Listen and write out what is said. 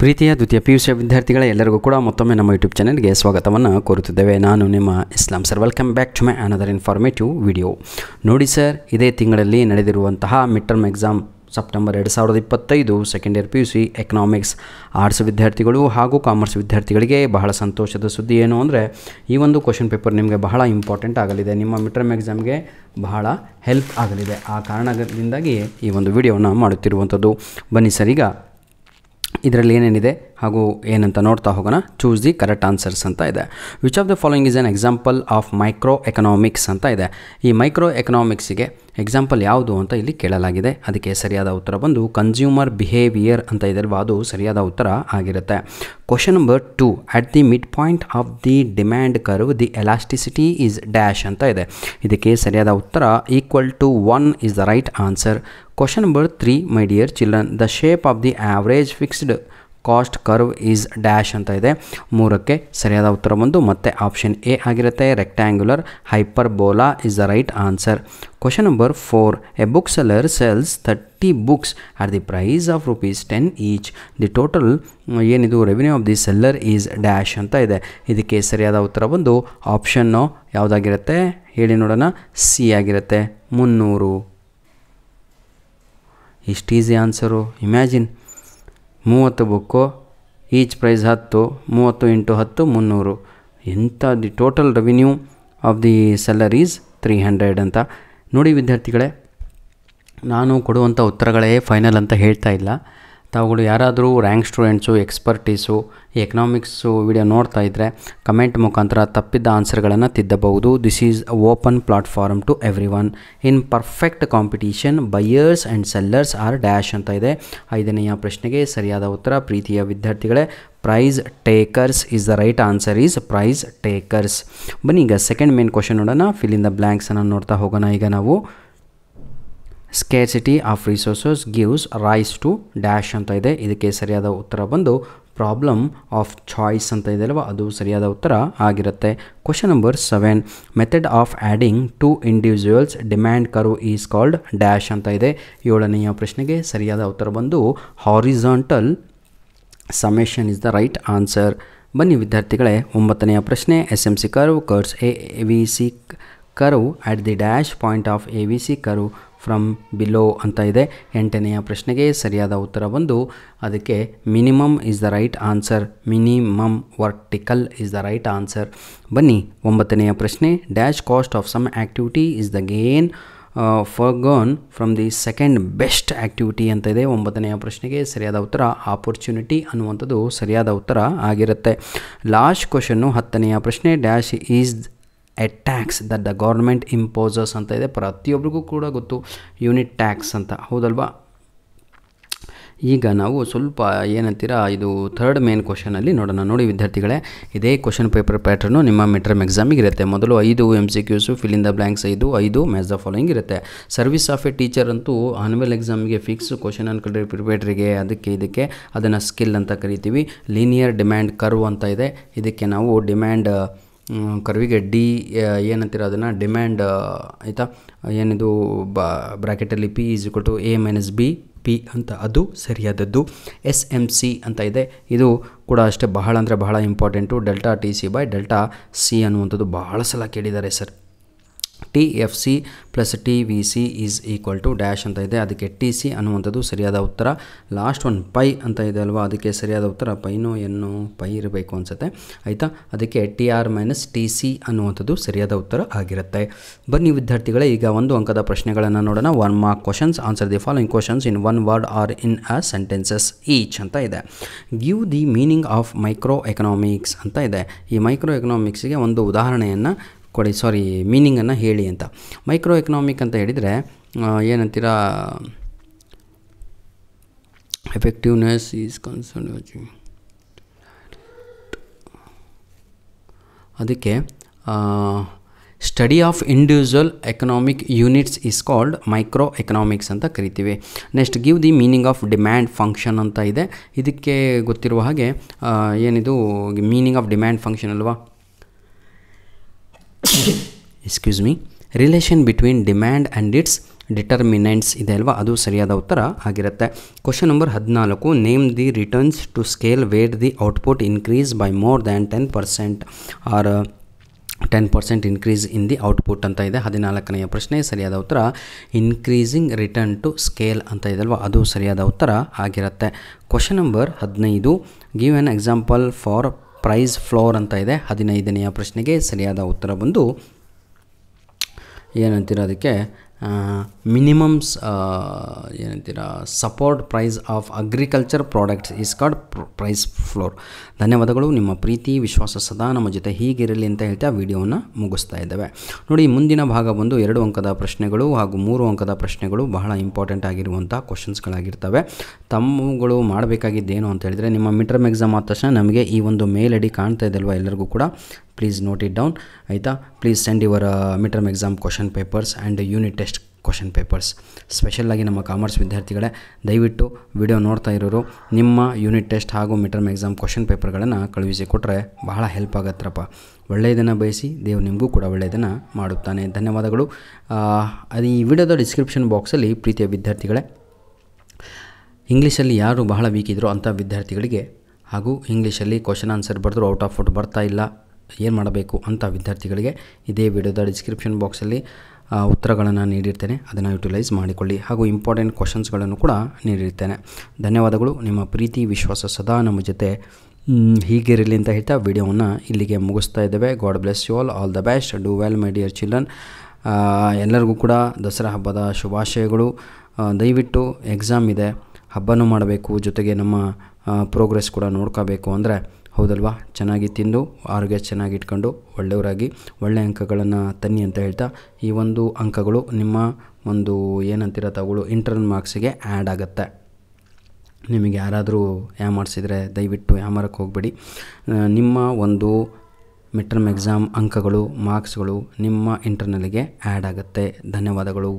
ಪ್ರೀತಿಯ ದ್ವಿತೀಯ PUC ವಿದ್ಯಾರ್ಥಿಗಳ ಎಲ್ಲರಿಗೂ ಕೂಡ ಮತ್ತೊಮ್ಮೆ ನಮ್ಮ ಯೂಟ್ಯೂಬ್ ಚಾನೆಲ್ಗೆ ಸ್ವಾಗತವನ್ನು ಕೋರುತ್ತಿದ್ದೇವೆ. ನಾನು ನಿಮ್ಮ Islam sir. Welcome back to my another informative video. ನೋಡಿ ಸರ್, ಇದೇ ತಿಂಗಳಲ್ಲಿ ನಡೆದಿರುವಂತಹ mid term exam September 2025 second year PUC economics arts ವಿದ್ಯಾರ್ಥಿಗಳು ಹಾಗೂ ಕಾಮರ್ಸ್ ವಿದ್ಯಾರ್ಥಿಗಳಿಗೆ ಬಹಳ ಸಂತೋಷದ ಸುದ್ದಿ ಏನು ಅಂದರೆ, ಈ ಒಂದು ಕ್ವಶನ್ ಪೇಪರ್ ನಿಮಗೆ ಬಹಳ ಇಂಪಾರ್ಟೆಂಟ್ ಆಗಲಿದೆ, ನಿಮ್ಮ ಮಿಡ್ ಟರ್ಮ್ ಎಕ್ಸಾಮ್ಗೆ ಬಹಳ ಹೆಲ್ಪ್ ಆಗಲಿದೆ. ಆ ಕಾರಣದಿಂದಾಗಿ ಈ ಒಂದು ವಿಡಿಯೋನ ಮಾಡುತ್ತಿರುವಂಥದ್ದು. ಬನ್ನಿ ಸರ್, ಈಗ ಇದರಲ್ಲಿ ಏನೇನಿದೆ ಹಾಗೂ ಏನಂತ ನೋಡ್ತಾ ಹೋಗೋಣ. ಚೂಸ್ ದಿ ಕರೆಕ್ಟ್ ಆನ್ಸರ್ಸ್ ಅಂತ ಇದೆ. Which of the following is an example of micro economics ಅಂತ ಇದೆ. ಈ ಮೈಕ್ರೋ ಎಕನಾಮಿಕ್ಸಿಗೆ ಎಕ್ಸಾಂಪಲ್ ಯಾವುದು ಅಂತ ಇಲ್ಲಿ ಕೇಳಲಾಗಿದೆ. ಅದಕ್ಕೆ ಸರಿಯಾದ ಉತ್ತರ ಬಂದು ಕನ್ಸ್ಯೂಮರ್ ಬಿಹೇವಿಯರ್ ಅಂತ ಇದೆ ಅಲ್ವಾ, ಅದು ಸರಿಯಾದ ಉತ್ತರ ಆಗಿರುತ್ತೆ. Question number 2, at the mid point of the demand curve the elasticity is dash ಅಂತ ಇದೆ. ಇದಕ್ಕೆ ಸರಿಯಾದ ಉತ್ತರ =1 is the right answer. Question number 3, my dear children, the shape of the average fixed cost curve is dash ಅಂತ ಇದೆ. 3ಕ್ಕೆ ಸರಿಯಾದ ಉತ್ತರ ಬಂದು ಮತ್ತೆ ಆಪ್ಷನ್ ಎ ಆಗಿರುತ್ತೆ, rectangular hyperbola is the right answer. Question number 4, a book seller sells 30 books at the price of ₹10 each. The total ಏನಿದು revenue of the seller is dash ಅಂತ ಇದೆ. ಇದಕ್ಕೆ ಸರಿಯಾದ ಉತ್ತರ ಬಂದು ಆಪ್ಷನ್ನು ಯಾವುದಾಗಿರುತ್ತೆ ಹೇಳಿ ನೋಡೋಣ, ಸಿ ಆಗಿರುತ್ತೆ, 300. ಇಷ್ಟು easy answer. Imagine, 30 book, each price 10, 30 × 10 300. ಎಂಥ the total revenue of the seller is 300 ಅಂತ. ನೋಡಿ ವಿದ್ಯಾರ್ಥಿಗಳೇ, ನಾನು ಕೊಡುವಂಥ ಉತ್ತರಗಳೇ ಫೈನಲ್ ಅಂತ ಹೇಳ್ತಾ ಇಲ್ಲ. ತಾವುಗಳು ಯಾರಾದರೂ ರ್ಯಾಂಕ್ ಸ್ಟೂಡೆಂಟ್ಸು, ಎಕ್ಸ್ಪರ್ಟೀಸು ಈ ಎಕನಾಮಿಕ್ಸು ವಿಡಿಯೋ ನೋಡ್ತಾ ಇದ್ದರೆ ಕಮೆಂಟ್ ಮುಖಾಂತರ ತಪ್ಪಿದ್ದ ಆನ್ಸರ್ಗಳನ್ನು ತಿದ್ದಬಹುದು. This is open platform to everyone. In perfect competition buyers and sellers are dash ಅಂತ ಇದೆ. 5ನೆಯ ಪ್ರಶ್ನೆಗೆ ಸರಿಯಾದ ಉತ್ತರ ಪ್ರೀತಿಯ ವಿದ್ಯಾರ್ಥಿಗಳೇ price takers is the right answer, is price takers. ಬನ್ನಿ ಈಗ ಸೆಕೆಂಡ್ ಮೇನ್ ಕ್ವಶನ್ ನೋಡೋಣ. ಫಿಲ್ ಇನ್ ದ ಬ್ಲ್ಯಾಂಕ್ಸನ್ನು ನೋಡ್ತಾ ಹೋಗೋಣ. ಈಗ ನಾವು scarcity of resources gives rise to dash ಅಂತ ಇದೆ. ಇದಕ್ಕೆ ಸರಿಯಾದ ಉತ್ತರ ಬಂದು ಪ್ರಾಬ್ಲಮ್ ಆಫ್ ಚಾಯ್ಸ್ ಅಂತ ಇದೆ ಅಲ್ವಾ, ಅದು ಸರಿಯಾದ ಉತ್ತರ ಆಗಿರುತ್ತೆ. Question number 7, method of adding 2 individuals demand curve is called dash ಅಂತ ಇದೆ. 7ನೆಯ ಪ್ರಶ್ನೆಗೆ ಸರಿಯಾದ ಉತ್ತರ ಬಂದು horizontal summation is the right answer. ಬನ್ನಿ ವಿದ್ಯಾರ್ಥಿಗಳೇ, 9ನೆಯ ಪ್ರಶ್ನೆ, SMC curve curves AVC curve at the dash point of AVC curve from below ಅಂತ ಇದೆ. 8ನೆಯ ಪ್ರಶ್ನೆಗೆ ಸರಿಯಾದ ಉತ್ತರ ಬಂದು ಅದಕ್ಕೆ minimum is the right answer, minimum vertical is the right answer. ಬನ್ನಿ 9ನೆಯ ಪ್ರಶ್ನೆ, dash cost of some activity is the gain forgone from the second best activity ಅಂತ ಇದೆ. 9ನೆಯ ಪ್ರಶ್ನೆಗೆ ಸರಿಯಾದ ಉತ್ತರ ಆಪರ್ಚುನಿಟಿ ಅನ್ನುವಂಥದ್ದು ಸರಿಯಾದ ಉತ್ತರ ಆಗಿರುತ್ತೆ. ಲಾಸ್ಟ್ ಕ್ವಶನ್ನು 10ನೆಯ ಪ್ರಶ್ನೆ, dash is A tax that the government imposes ಅಂತ ಇದೆ. ಪ್ರತಿಯೊಬ್ಬರಿಗೂ ಕೂಡ ಗೊತ್ತು ಯೂನಿಟ್ ಟ್ಯಾಕ್ಸ್ ಅಂತ, ಹೌದಲ್ವಾ. ಈಗ ನಾವು ಸ್ವಲ್ಪ ಏನಂತೀರಾ, ಇದು ಥರ್ಡ್ ಮೇನ್ ಕ್ವಶನಲ್ಲಿ ನೋಡೋಣ. ನೋಡಿ ವಿದ್ಯಾರ್ಥಿಗಳೇ, ಇದೇ ಕ್ವಶನ್ ಪೇಪರ್ ಪ್ಯಾಟ್ರನ್ನು ನಿಮ್ಮ ಮಿಡ್ ಟರ್ಮ್ ಎಕ್ಸಾಮಿಗೆ ಇರುತ್ತೆ. ಮೊದಲು 5 MCQs, fill in the blanks 5 match the following ಇರುತ್ತೆ. ಸರ್ವಿಸ್ ಆಫ್ ಎ ಟೀಚರ್ ಅಂತೂ ಆನ್ಯುವಲ್ ಎಕ್ಸಾಮಿಗೆ ಫಿಕ್ಸ್ ಕ್ವಶನ್ ಅನ್ಕೊಂಡ್ರೆ ಪ್ರಿಪೇಟ್ರಿಗೆ ಇದಕ್ಕೆ ಅದನ್ನು ಸ್ಕಿಲ್ ಅಂತ ಕರಿತೀವಿ. ಲೀನಿಯರ್ ಡಿಮ್ಯಾಂಡ್ ಕರ್ವ್ ಅಂತ ಇದೆ. ಇದಕ್ಕೆ ನಾವು ಡಿಮ್ಯಾಂಡ್ ಕರ್ವಿಗೆ ಏನಂತೀರ ಅದನ್ನು ಡಿಮ್ಯಾಂಡ್ ಆಯಿತಾ, ಏನಿದು ಬ್ರಾಕೆಟಲ್ಲಿ P = A - B P ಅಂತ, ಅದು ಸರಿಯಾದದ್ದು. SMC ಅಂತ ಇದೆ. ಇದು ಕೂಡ ಅಷ್ಟೇ ಬಹಳ ಅಂದರೆ ಬಹಳ ಇಂಪಾರ್ಟೆಂಟು. ΔTC/ΔC ಅನ್ನುವಂಥದ್ದು ಬಹಳ ಸಲ ಕೇಳಿದ್ದಾರೆ sir. TFC + TVC is equal to dash ಅಂತ ಇದೆ. ಅದಕ್ಕೆ TC ಅನ್ನುವಂಥದ್ದು ಸರಿಯಾದ ಉತ್ತರ. ಲಾಸ್ಟ್ ಒನ್ ಪೈ ಅಂತ ಇದೆ ಅಲ್ವಾ, ಅದಕ್ಕೆ ಸರಿಯಾದ ಉತ್ತರ ಪೈ ಇರಬೇಕು ಅನಿಸುತ್ತೆ, ಆಯಿತಾ. ಅದಕ್ಕೆ TR - TC ಅನ್ನುವಂಥದ್ದು ಸರಿಯಾದ ಉತ್ತರ ಆಗಿರುತ್ತೆ. ಬನ್ನಿ ವಿದ್ಯಾರ್ಥಿಗಳೇ, ಈಗ 1 ಅಂಕದ ಪ್ರಶ್ನೆಗಳನ್ನು ನೋಡೋಣ. 1 mark questions. Answer the following questions in 1 word or in a sentences each ಅಂತ ಇದೆ. Give the meaning of micro economics ಅಂತ ಇದೆ. ಈ ಮೈಕ್ರೋ ಎಕನಾಮಿಕ್ಸಿಗೆ ಒಂದು ಉದಾಹರಣೆಯನ್ನು ಕೊಡಿ, ಮೀನಿಂಗನ್ನು ಹೇಳಿ ಅಂತ. ಮೈಕ್ರೋ ಎಕನಾಮಿಕ್ ಅಂತ ಹೇಳಿದರೆ ಏನಂತೀರಾ, ಎಫೆಕ್ಟಿವ್ನೆಸ್ ಈಸ್ ಕನ್ಸರ್ನ್. ಅದಕ್ಕೆ study of individual economic units is called micro economics ಅಂತ ಕರಿತೀವಿ. Next, give the meaning of demand function ಅಂತ ಇದೆ. ಇದಕ್ಕೆ ಗೊತ್ತಿರುವ ಹಾಗೆ ಏನಿದು ಮೀನಿಂಗ್ ಆಫ್ ಡಿಮ್ಯಾಂಡ್ ಫಂಕ್ಷನ್ ಅಲ್ವಾ, excuse me, relation between demand and its determinants ಇದೆ ಅಲ್ವಾ, ಅದು ಸರಿಯಾದ ಉತ್ತರ ಆಗಿರುತ್ತೆ. Question number 14, name the returns to scale where the output increase by more than 10% or 10% increase in the output ಅಂತ ಇದೆ. 14ನೆಯ ಪ್ರಶ್ನೆ ಸರಿಯಾದ ಉತ್ತರ ಇನ್ಕ್ರೀಸಿಂಗ್ ರಿಟರ್ನ್ ಟು ಸ್ಕೇಲ್ ಅಂತ ಇದಲ್ವ, ಅದು ಸರಿಯಾದ ಉತ್ತರ ಆಗಿರುತ್ತೆ. Question number 15, give an example for price floor ಅಂತ ಇದೆ. 15ನೆಯ ಪ್ರಶ್ನೆಗೆ ಸರಿಯಾದ ಉತ್ತರ ಬಂದು ಏನಂತೀರ ಅದಕ್ಕೆ ಮಿನಿಮಮ್ಸ್ ಏನಂತೀರ support price of agriculture products is called price floor. ಧನ್ಯವಾದಗಳು. ನಿಮ್ಮ ಪ್ರೀತಿ ವಿಶ್ವಾಸ ಸದಾ ನಮ್ಮ ಜೊತೆ ಹೀಗಿರಲಿ ಅಂತ ಹೇಳ್ತಾ ವಿಡಿಯೋವನ್ನು ಮುಗಿಸ್ತಾ ಇದ್ದೇವೆ. ನೋಡಿ, ಮುಂದಿನ ಭಾಗ ಬಂದು 2 ಅಂಕದ ಪ್ರಶ್ನೆಗಳು ಹಾಗೂ 3 ಅಂಕದ ಪ್ರಶ್ನೆಗಳು ಬಹಳ ಇಂಪಾರ್ಟೆಂಟ್ ಆಗಿರುವಂಥ ಕ್ವಶನ್ಸ್ಗಳಾಗಿರ್ತವೆ. ತಮ್ಮಗಳು ಮಾಡಬೇಕಾಗಿದ್ದೇನು ಅಂತ ಹೇಳಿದರೆ, ನಿಮ್ಮ ಮಿಡ್ ಟರ್ಮ್ ಎಕ್ಸಾಮ್ ಆದ ತಕ್ಷಣ ನಮಗೆ ಈ ಒಂದು ಮೇಲ್ ಐ ಡಿ ಕಾಣ್ತಾ ಇದೆಯಲ್ವ ಎಲ್ಲರಿಗೂ ಕೂಡ, ಪ್ಲೀಸ್ ನೋಟ್ ಇಟ್ ಡೌನ್ ಆಯಿತಾ. Please send your mid term exam question papers and unit test question papers. ಸ್ಪೆಷಲಾಗಿ ನಮ್ಮ ಕಾಮರ್ಸ್ ವಿದ್ಯಾರ್ಥಿಗಳೇ, ದಯವಿಟ್ಟು ವಿಡಿಯೋ ನೋಡ್ತಾ ಇರೋರು ನಿಮ್ಮ ಯೂನಿಟ್ ಟೆಸ್ಟ್ ಹಾಗೂ ಮಿಡ್ ಟರ್ಮ್ ಎಕ್ಸಾಮ್ ಕ್ವಶನ್ ಪೇಪರ್ಗಳನ್ನು ಕಳುಹಿಸಿಕೊಟ್ರೆ ಬಹಳ ಹೆಲ್ಪ್ ಆಗತ್ತರಪ್ಪ. ಒಳ್ಳೆಯದನ್ನು ಬಯಸಿ ದೇವ್ರು ನಿಮಗೂ ಕೂಡ ಒಳ್ಳೆಯದನ್ನು ಮಾಡುತ್ತಾನೆ. ಧನ್ಯವಾದಗಳು. ಅದು ಈ ವಿಡಿಯೋದ ಡಿಸ್ಕ್ರಿಪ್ಷನ್ ಬಾಕ್ಸಲ್ಲಿ ಪ್ರೀತಿಯ ವಿದ್ಯಾರ್ಥಿಗಳೇ, ಇಂಗ್ಲೀಷಲ್ಲಿ ಯಾರು ಬಹಳ ವೀಕ್ ಇದ್ರೋ ಅಂಥ ವಿದ್ಯಾರ್ಥಿಗಳಿಗೆ ಹಾಗೂ ಇಂಗ್ಲೀಷಲ್ಲಿ ಕ್ವಶನ್ ಆನ್ಸರ್ ಬರೆದ್ರು ಔಟ್ ಆಫ್ ಔಟ್ ಬರ್ತಾ ಇಲ್ಲ, ಏನು ಮಾಡಬೇಕು ಅಂತ ವಿದ್ಯಾರ್ಥಿಗಳಿಗೆ ಇದೇ ವಿಡಿಯೋದ ಡಿಸ್ಕ್ರಿಪ್ಷನ್ ಬಾಕ್ಸಲ್ಲಿ ಉತ್ತರಗಳನ್ನು ನೀಡಿರ್ತೇನೆ, ಅದನ್ನು ಯುಟಿಲೈಸ್ ಮಾಡಿಕೊಳ್ಳಿ. ಹಾಗೂ ಇಂಪಾರ್ಟೆಂಟ್ ಕ್ವಶನ್ಸ್ಗಳನ್ನು ಕೂಡ ನೀಡಿರ್ತೇನೆ. ಧನ್ಯವಾದಗಳು. ನಿಮ್ಮ ಪ್ರೀತಿ ವಿಶ್ವಾಸ ಸದಾ ನಮ್ಮ ಜೊತೆ ಹೀಗಿರಲಿ ಅಂತ ಹೇಳ್ತಾ ವಿಡಿಯೋವನ್ನು ಇಲ್ಲಿಗೆ ಮುಗಿಸ್ತಾ ಇದ್ದೇವೆ. God bless you all the best, do well my dear children. ಎಲ್ಲರಿಗೂ ಕೂಡ ದಸರಾ ಹಬ್ಬದ ಶುಭಾಶಯಗಳು. ದಯವಿಟ್ಟು ಎಕ್ಸಾಮ್ ಇದೆ, ಹಬ್ಬನೂ ಮಾಡಬೇಕು, ಜೊತೆಗೆ ನಮ್ಮ ಪ್ರೋಗ್ರೆಸ್ ಕೂಡ ನೋಡ್ಕೋಬೇಕು ಅಂದರೆ ಹೌದಲ್ವಾ, ಚೆನ್ನಾಗಿ ತಿಂದು ಆರೋಗ್ಯ ಚೆನ್ನಾಗಿ ಇಟ್ಕೊಂಡು ಒಳ್ಳೆಯವರಾಗಿ ಒಳ್ಳೆಯ ಅಂಕಗಳನ್ನು ತನ್ನಿ ಅಂತ ಹೇಳ್ತಾ, ಈ ಒಂದು ಅಂಕಗಳು ನಿಮ್ಮ ಒಂದು ಏನಂತೀರ ತಗೊಳ್ಳು ಇಂಟರ್ನಲ್ ಮಾರ್ಕ್ಸಿಗೆ ಆ್ಯಡ್ ಆಗುತ್ತೆ. ನಿಮಗೆ ಯಾರಾದರೂ ಯಾಮಾರಿಸಿದರೆ ದಯವಿಟ್ಟು ಯಾಮಾರಕ್ಕೆ ಹೋಗಬೇಡಿ. ನಿಮ್ಮ ಒಂದು ಮಿಡ್ ಟರ್ಮ್ ಎಕ್ಸಾಮ್ ಅಂಕಗಳು ಮಾರ್ಕ್ಸ್ಗಳು ನಿಮ್ಮ ಇಂಟರ್ನಲ್ಗೆ ಆ್ಯಡ್ ಆಗುತ್ತೆ. ಧನ್ಯವಾದಗಳು.